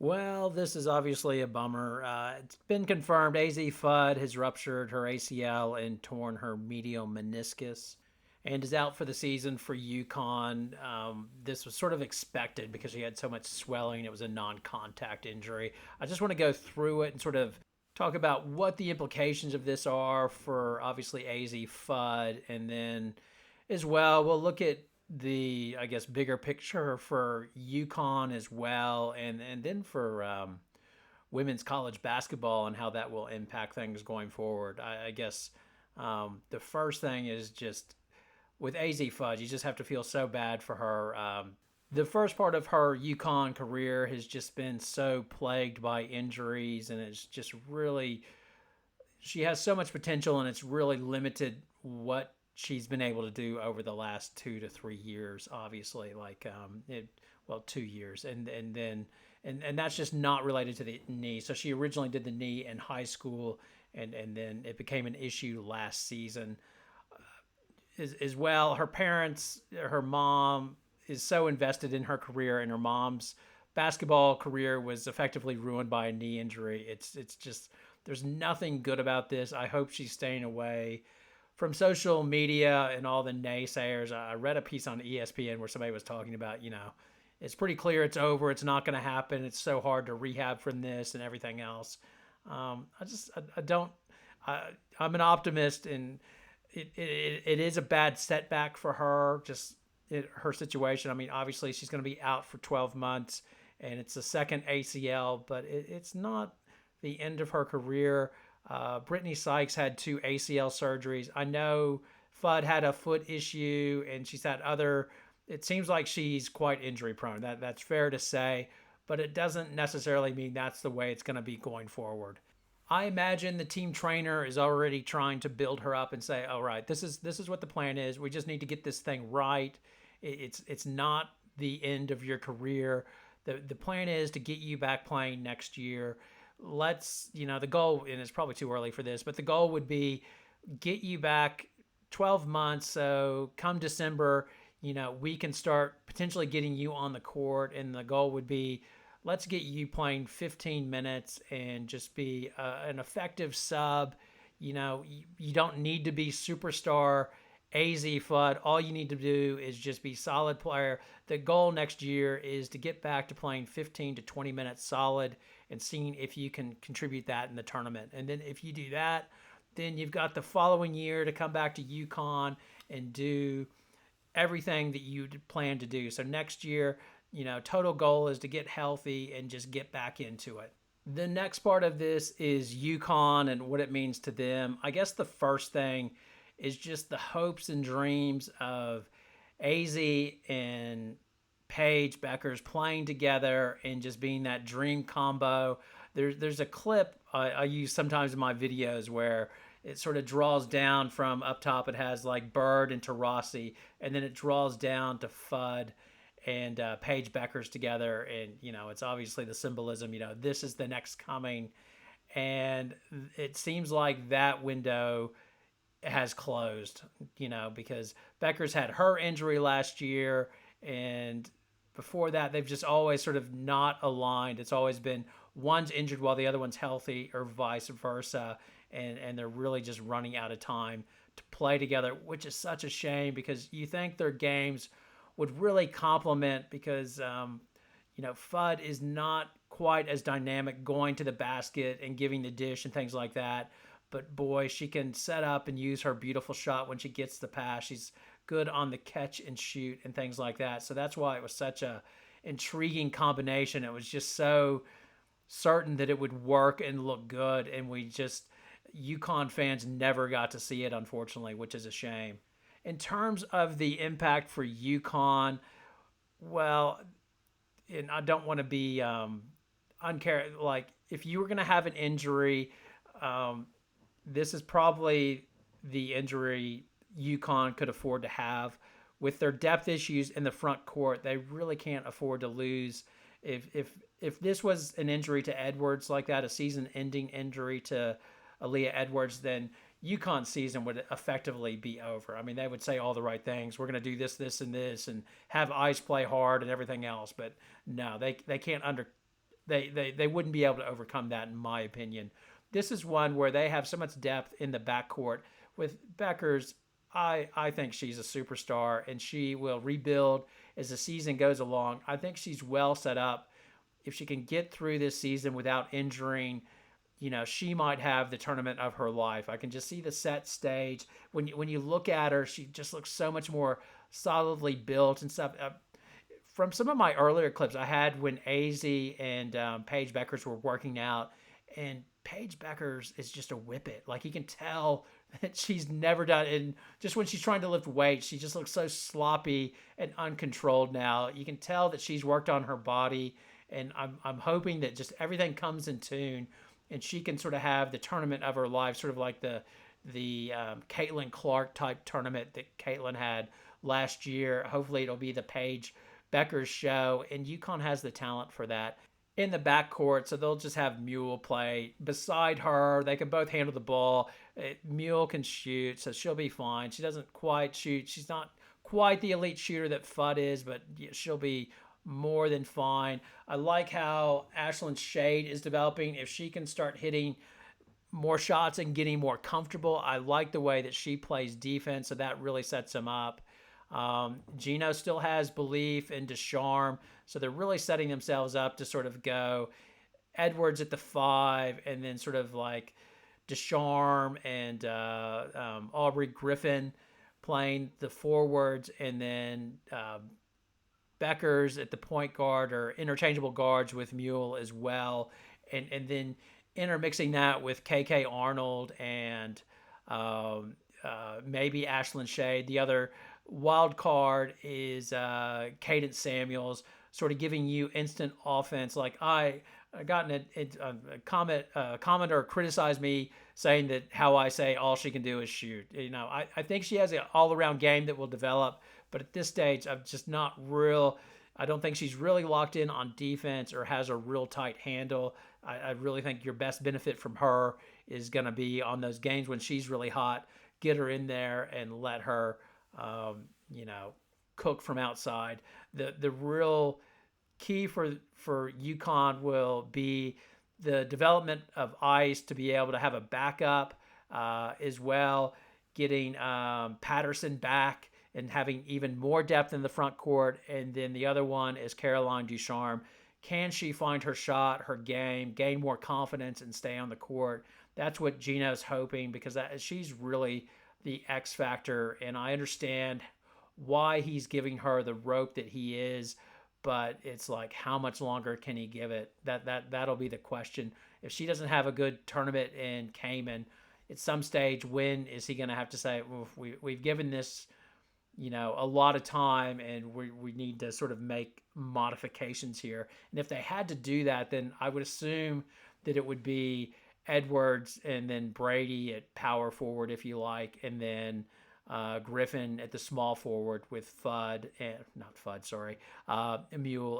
Well, this is obviously a bummer. It's been confirmed AZ Fudd has ruptured her ACL and torn her medial meniscus and is out for the season for UConn. This was sort of expected because she had so much swelling. It was a non contact injury. I just want to go through it and sort of talk about what the implications of this are for obviously AZ Fudd, and then as well we'll look at the I guess bigger picture for UConn as well, and then for women's college basketball and how that will impact things going forward. I guess the first thing is just with AZ Fudge, you just have to feel so bad for her. The first part of her UConn career has just been so plagued by injuries, and it's just really she has so much potential, and it's really limited what she's been able to do over the last 2 to 3 years. Obviously, like 2 years, and that's just not related to the knee. So she originally did the knee in high school, and then it became an issue last season. As well, her parents, her mom is so invested in her career, and her mom's basketball career was effectively ruined by a knee injury. It's just there's nothing good about this. I hope she's staying away from social media and all the naysayers. I read a piece on ESPN where somebody was talking about, it's pretty clear it's over. It's not going to happen. It's so hard to rehab from this and everything else. I don't. I'm an optimist, and it is a bad setback for her. Just her situation. I mean, obviously she's going to be out for 12 months, and it's the second ACL, but it's not the end of her career. Brittany Sykes had 2 ACL surgeries. I know Fudd had a foot issue, and she's had other. It seems like she's quite injury prone. That's fair to say, but it doesn't necessarily mean that's the way it's going to be going forward. I imagine the team trainer is already trying to build her up and say, "All right, this is what the plan is. We just need to get this thing right. It's not the end of your career. The plan is to get you back playing next year. Let's, the goal, and it's probably too early for this, but the goal would be get you back 12 months. So come December, we can start potentially getting you on the court. And the goal would be let's get you playing 15 minutes and just be an effective sub. You don't need to be superstar AZ Fudd. All you need to do is just be solid player. The goal next year is to get back to playing 15 to 20 minutes solid and seeing if you can contribute that in the tournament. And then if you do that, then you've got the following year to come back to UConn and do everything that you plan to do. So next year, total goal is to get healthy and just get back into it. The next part of this is UConn and what it means to them. I guess the first thing is just the hopes and dreams of AZ and Paige Beckers playing together and just being that dream combo. There's a clip I use sometimes in my videos where it sort of draws down from up top. It has like Bird and Taurasi, and then it draws down to Fudd and Paige Beckers together. And, it's obviously the symbolism, this is the next coming. And it seems like that window has closed, because Beckers had her injury last year, and before that, they've just always sort of not aligned. It's always been one's injured while the other one's healthy, or vice versa, and they're really just running out of time to play together, which is such a shame because you think their games would really complement because, Fudd is not quite as dynamic going to the basket and giving the dish and things like that. But boy, she can set up and use her beautiful shot when she gets the pass. She's good on the catch and shoot and things like that. So that's why it was such a intriguing combination. It was just so certain that it would work and look good. And UConn fans never got to see it, unfortunately, which is a shame. In terms of the impact for UConn, well, and I don't want to be like if you were going to have an injury, this is probably the injury UConn could afford to have. With their depth issues in the front court, they really can't afford to lose. If this was an injury to Edwards like that, a season-ending injury to Aaliyah Edwards, then UConn's season would effectively be over. I mean, they would say all the right things. We're going to do this, this, and this, and have Ice play hard and everything else. But no, they can't they wouldn't be able to overcome that, in my opinion. This is one where they have so much depth in the backcourt with Beckers. I think she's a superstar, and she will rebuild as the season goes along. I think she's well set up. If she can get through this season without injuring, she might have the tournament of her life. I can just see the set stage. When you look at her, she just looks so much more solidly built and stuff. From some of my earlier clips I had when Azzi and Paige Beckers were working out, and Paige Beckers is just a whippet. Like, you can tell that she's never done it. And just when she's trying to lift weights, she just looks so sloppy and uncontrolled now. You can tell that she's worked on her body, and I'm hoping that just everything comes in tune, and she can sort of have the tournament of her life, sort of like the Caitlin Clark type tournament that Caitlin had last year. Hopefully it'll be the Paige Beckers show, and UConn has the talent for that in the backcourt, so they'll just have Mule play beside her. They can both handle the ball. Mule can shoot, so she'll be fine. She doesn't quite shoot. She's not quite the elite shooter that Fudd is, but she'll be more than fine. I like how Ashlyn Shade is developing. If she can start hitting more shots and getting more comfortable, I like the way that she plays defense, so that really sets him up. Gino still has belief in Descharme, so they're really setting themselves up to sort of go Edwards at the 5, and then sort of like Descharme and Aubrey Griffin playing the forwards, and then Beckers at the point guard, or interchangeable guards with Mule as well, and then intermixing that with KK Arnold and maybe Ashlyn Shade. The other wild card is Cadence Samuels, sort of giving you instant offense. Like, I got a commenter criticized me saying that how I say all she can do is shoot. I think she has an all-around game that will develop, but at this stage, I don't think she's really locked in on defense or has a real tight handle. I really think your best benefit from her is going to be on those games when she's really hot. Get her in there and let her cook from outside. The real key for UConn will be the development of Ice to be able to have a backup as well, getting Patterson back and having even more depth in the front court. And then the other one is Caroline Ducharme. Can she find her shot, her game, gain more confidence, and stay on the court? That's what Gino's hoping, because she's really the X factor, and I understand why he's giving her the rope that he is, but it's like, how much longer can he give it? That'll be the question. If she doesn't have a good tournament in Cayman, at some stage, when is he going to have to say, well, we've given this, a lot of time, and we need to sort of make modifications here? And if they had to do that, then I would assume that it would be Edwards and then Brady at power forward, if you like, and then Griffin at the small forward with Mule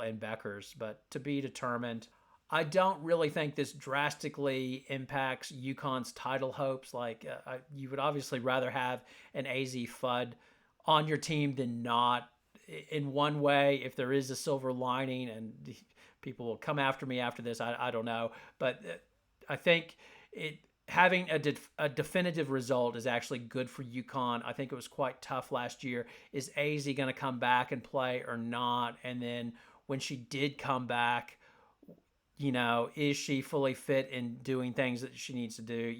and Beckers. But to be determined. I don't really think this drastically impacts UConn's title hopes. Like, you would obviously rather have an Azzi Fudd on your team than not. In one way, if there is a silver lining, and people will come after me after this, I don't know. But I think having a definitive result is actually good for UConn. I think it was quite tough last year. Is Azzi going to come back and play or not? And then when she did come back, is she fully fit in doing things that she needs to do?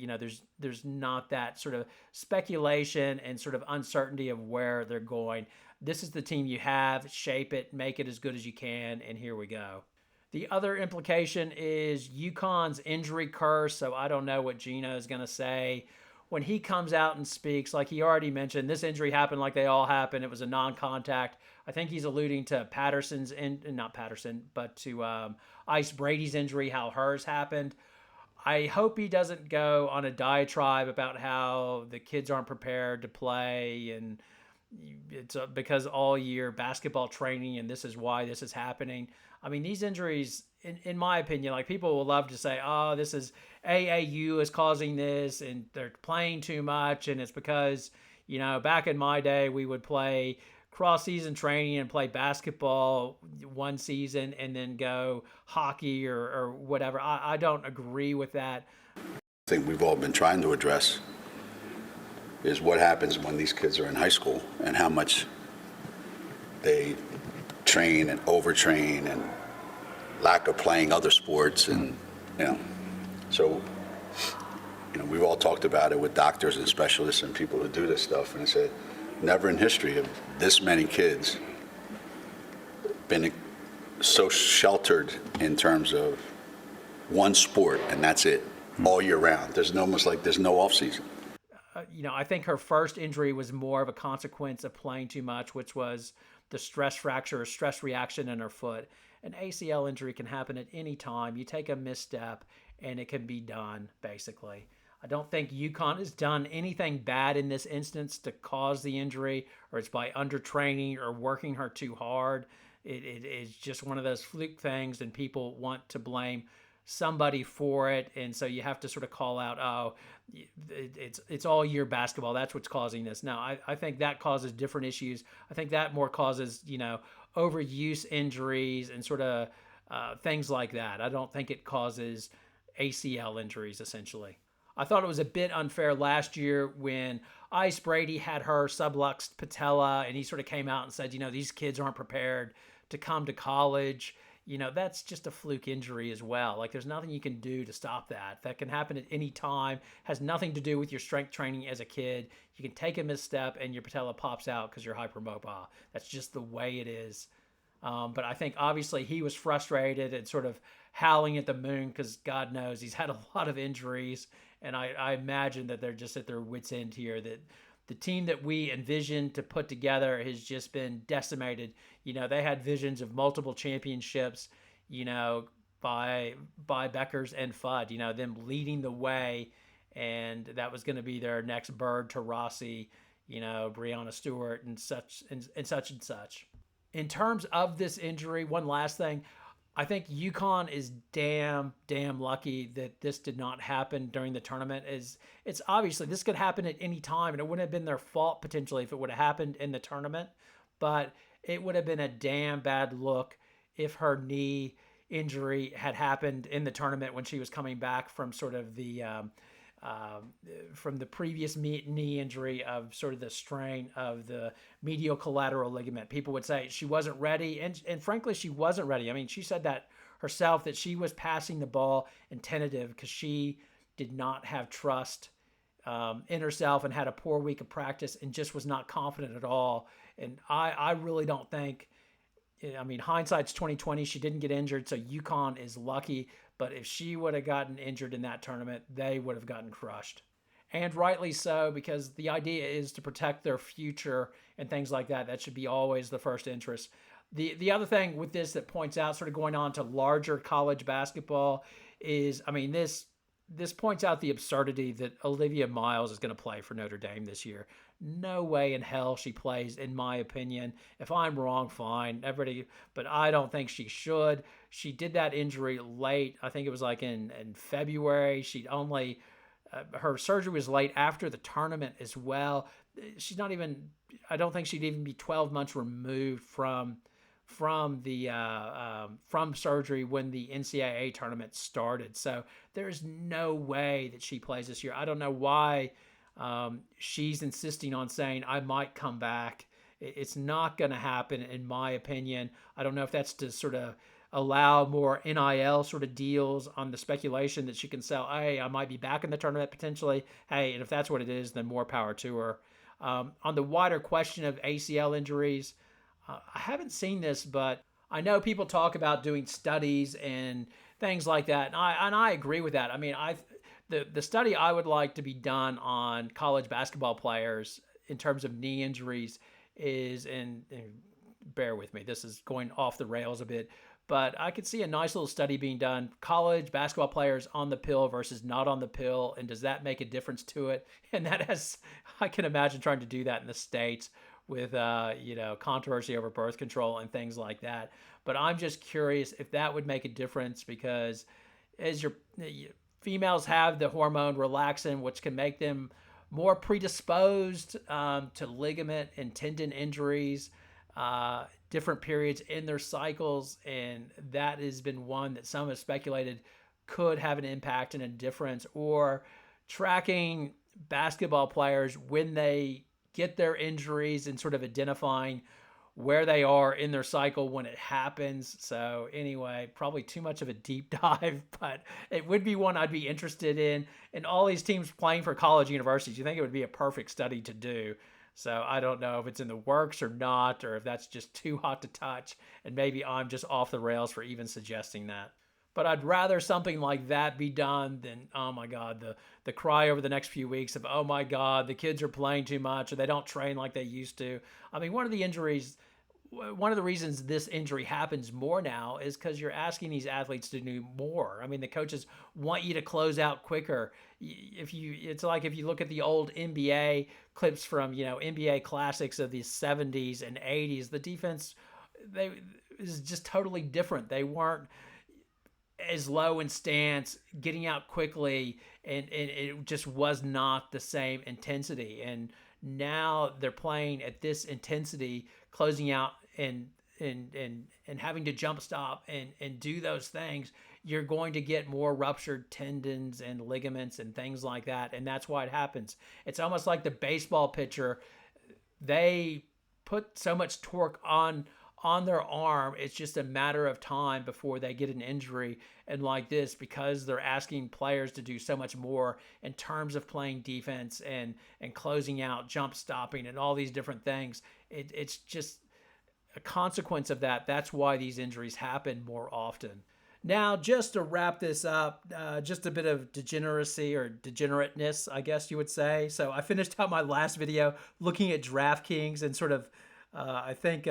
There's not that sort of speculation and sort of uncertainty of where they're going. This is the team you have. Shape it, make it as good as you can, and here we go. The other implication is UConn's injury curse. So I don't know what Gino is going to say when he comes out and speaks. Like he already mentioned, this injury happened like they all happen. It was a non-contact. I think he's alluding to Ice Brady's injury, how hers happened. I hope he doesn't go on a diatribe about how the kids aren't prepared to play, and it's because all year basketball training, and this is why this is happening. I mean, these injuries, in my opinion, like, people will love to say, oh, this is AAU is causing this, and they're playing too much, and it's because, back in my day, we would play cross season training and play basketball one season and then go hockey or whatever. I don't agree with that. I think we've all been trying to address is what happens when these kids are in high school and how much they train and overtrain and lack of playing other sports. And, you know, so, you know, we've all talked about it with doctors and specialists and people who do this stuff. And I said, never in history have this many kids been so sheltered in terms of one sport, and that's it, all year round. There's no off season. I think her first injury was more of a consequence of playing too much, which was the stress fracture or stress reaction in her foot. An ACL injury can happen at any time. You take a misstep and it can be done, basically. I don't think UConn has done anything bad in this instance to cause the injury, or it's by undertraining or working her too hard. It is just one of those fluke things, and people want to blame somebody for it, and so you have to sort of call out, oh, it's all year basketball, that's what's causing this. Now, I think that causes different issues. I think that more causes, overuse injuries and sort of things like that. I don't think it causes ACL injuries, essentially. I thought it was a bit unfair last year when Ice Brady had her subluxed patella, and he sort of came out and said, these kids aren't prepared to come to college. That's just a fluke injury as well. Like, there's nothing you can do to stop that. That can happen at any time. Has nothing to do with your strength training as a kid. You can take a misstep and your patella pops out because you're hypermobile. That's just the way it is. But I think obviously he was frustrated and sort of howling at the moon because God knows he's had a lot of injuries. And I imagine that they're just at their wits' end here, that the team that we envisioned to put together has just been decimated. They had visions of multiple championships, by Beckers and Fudd, them leading the way. And that was going to be their next Bird to Rossi, Breonna Stewart and such and such and such. In terms of this injury, one last thing, I think UConn is damn lucky that this did not happen during the tournament. It's obviously this could happen at any time, and it wouldn't have been their fault potentially if it would have happened in the tournament. But it would have been a damn bad look if her knee injury had happened in the tournament when she was coming back from sort of from the previous knee injury of sort of the strain of the medial collateral ligament. People would say she wasn't ready, and frankly, she wasn't ready. I mean, she said that herself, that she was passing the ball and tentative because she did not have trust in herself and had a poor week of practice and just was not confident at all. And I really don't think, hindsight's 2020. She didn't get injured, so UConn is lucky. But if she would have gotten injured in that tournament, they would have gotten crushed. And rightly so, because the idea is to protect their future and things like that. That should be always the first interest. The other thing with this that points out, sort of going on to larger college basketball, is, this points out the absurdity that Olivia Miles is going to play for Notre Dame this year. No way in hell she plays, in my opinion. If I'm wrong, fine, everybody, but I don't think she should. She did that injury late. I think it was like in February. She'd only, her surgery was late after the tournament as well. She's not even, I don't think she'd even be 12 months removed from surgery when the NCAA tournament started. So there's no way that she plays this year. I don't know why she's insisting on saying, I might come back. It's not going to happen, in my opinion. I don't know if that's to sort of allow more NIL sort of deals on the speculation that she can sell, hey, I might be back in the tournament potentially. Hey, and if that's what it is, then more power to her. On the wider question of ACL injuries, I haven't seen this, but I know people talk about doing studies and things like that, and I agree with that. The study I would like to be done on college basketball players in terms of knee injuries is, and bear with me, this is going off the rails a bit, but I could see a nice little study being done, college basketball players on the pill versus not on the pill, and does that make a difference to it? And I can imagine trying to do that in the States with controversy over birth control and things like that. But I'm just curious if that would make a difference, because as your females have the hormone relaxin, which can make them more predisposed to ligament and tendon injuries. different periods in their cycles, and that has been one that some have speculated could have an impact and a difference, or tracking basketball players when they get their injuries and sort of identifying where they are in their cycle when it happens. So anyway, probably too much of a deep dive, but it would be one I'd be interested in. And all these teams playing for college universities, you think it would be a perfect study to do. So I don't know if it's in the works or not, or if that's just too hot to touch, and maybe I'm just off the rails for even suggesting that. But I'd rather something like that be done than, oh my God, the cry over the next few weeks of, oh my God, the kids are playing too much or they don't train like they used to. I mean, one of the reasons this injury happens more now is because you're asking these athletes to do more. I mean, the coaches want you to close out quicker. It's like if you look at the old NBA clips from, NBA classics of the 70s and 80s, the defense they is just totally different. They weren't as low in stance, getting out quickly, and it just was not the same intensity. And now they're playing at this intensity, closing out and having to jump stop and do those things. You're going to get more ruptured tendons and ligaments and things like that. And that's why it happens. It's almost like the baseball pitcher. They put so much torque on their arm, it's just a matter of time before they get an injury. And like this, because they're asking players to do so much more in terms of playing defense and closing out, jump stopping, and all these different things, it's just a consequence of that. That's why these injuries happen more often. Now, just to wrap this up, just a bit of degeneracy or degenerateness, I guess you would say. So I finished out my last video looking at DraftKings and sort of I think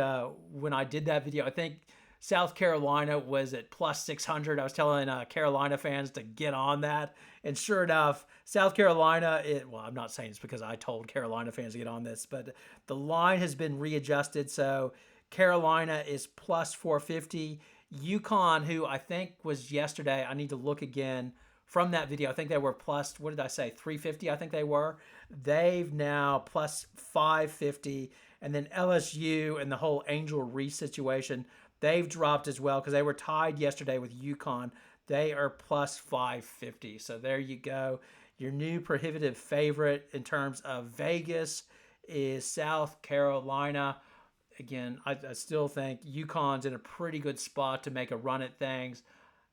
when I did that video, I think South Carolina was at plus 600. I was telling Carolina fans to get on that. And sure enough, South Carolina, well, I'm not saying it's because I told Carolina fans to get on this, but the line has been readjusted. So Carolina is plus 450. UConn, who I think was yesterday, I need to look again from that video. I think they were plus, what did I say, 350, I think they were. They've now plus 550. And then LSU and the whole Angel Reese situation, they've dropped as well because they were tied yesterday with UConn. They are plus 550. So there you go. Your new prohibitive favorite in terms of Vegas is South Carolina. Again, I still think UConn's in a pretty good spot to make a run at things.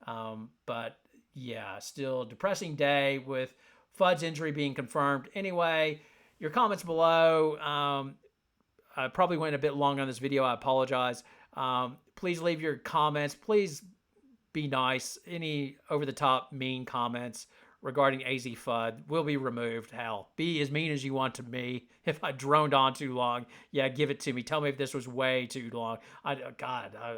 But yeah, still depressing day with Fudd's injury being confirmed. Anyway, your comments below. I probably went a bit long on this video. I apologize. Please leave your comments. Please be nice. Any over-the-top mean comments regarding Azzi Fudd will be removed. Hell, be as mean as you want to me. If I droned on too long, yeah, give it to me. Tell me if this was way too long. I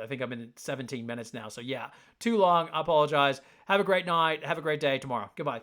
think I'm in 17 minutes now. So yeah, too long. I apologize. Have a great night. Have a great day tomorrow. Goodbye.